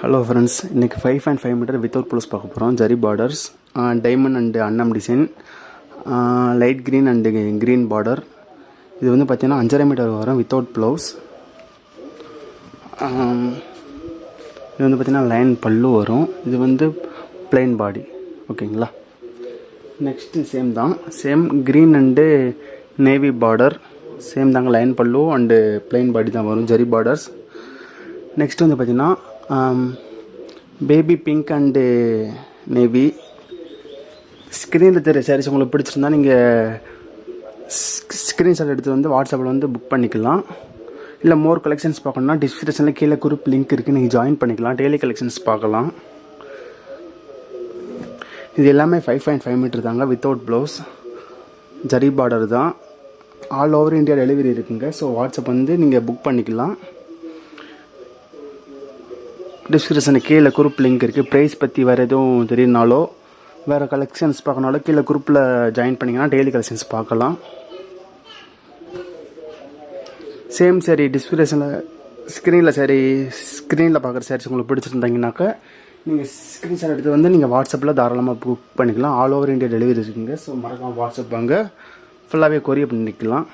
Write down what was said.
Hello friends, இன்றைக்கி 5.5 metre without blouse பார்க்க போகிறோம். ஜரி பார்டர்ஸ், டைமண்ட் அண்டு அன்னம் design, light green and green border. இது வந்து பார்த்திங்கன்னா 5.5 மீட்டர் வரும் வித்தவுட் ப்ளவுஸ். இது வந்து பார்த்திங்கன்னா லைன் பல்லு வரும். இது வந்து பிளைன் பாடி. ஓகேங்களா. Next same green and navy border. Same தாங்க, லைன் பல்லு அண்டு பிளைன் பாடி தான் வரும், ஜரி பார்டர்ஸ். நெக்ஸ்ட் வந்து பார்த்திங்கன்னா பேபி பிங்க் அண்டு நேவி. ஸ்க்ரீனில் தெரிய சாரீஸ் உங்களுக்கு பிடிச்சிருந்தா நீங்கள் ஸ்க்ரீன்ஷாட் எடுத்து வந்து வாட்ஸ்அப்பில் வந்து புக் பண்ணிக்கலாம். இல்லை மோர் கலெக்ஷன்ஸ் பார்க்கணுன்னா டிஸ்கிரிப்ஷனில் கீழே குரூப் லிங்க் இருக்குது, நீங்கள் ஜாயின் பண்ணிக்கலாம். டெய்லி கலெக்ஷன்ஸ் பார்க்கலாம். இது எல்லாமே 5.5 மீட்டர் தாங்க, வித்தவுட் ப்ளவுஸ், ஜரி பார்டர் தான். ஆல் ஓவர் இந்தியா டெலிவரி இருக்குங்க. ஸோ வாட்ஸ்அப் வந்து நீங்கள் புக் பண்ணிக்கலாம். டிஸ்கிரிப்ஷனுக்கு கீழே குரூப் லிங்க் இருக்குது. ப்ரைஸ் பற்றி வேறு எதுவும் தெரியுனாலோ வேறு கலெக்ஷன்ஸ் பார்க்கனாலோ கீழே குரூப்பில் ஜாயின் பண்ணிங்கன்னா டெய்லி கலெக்ஷன்ஸ் பார்க்கலாம். சேம் சரி டிஸ்கிரிப்ஷனில் ஸ்க்ரீனில் பார்க்குற சாரீஸ் உங்களுக்கு பிடிச்சிருந்தாங்கனாக்கா நீங்கள் ஸ்க்ரீன்ஷாட் எடுத்து வந்து நீங்கள் வாட்ஸ்அப்பில் தாராளமாக புக் பண்ணிக்கலாம். ஆல் ஓவர் இந்தியா டெலிவரி இருக்குங்க. ஸோ மறக்காமல் வாட்ஸ்அப் வாங்க, ஃபுல்லாகவே கொரியர் பண்ணிக்கலாம்.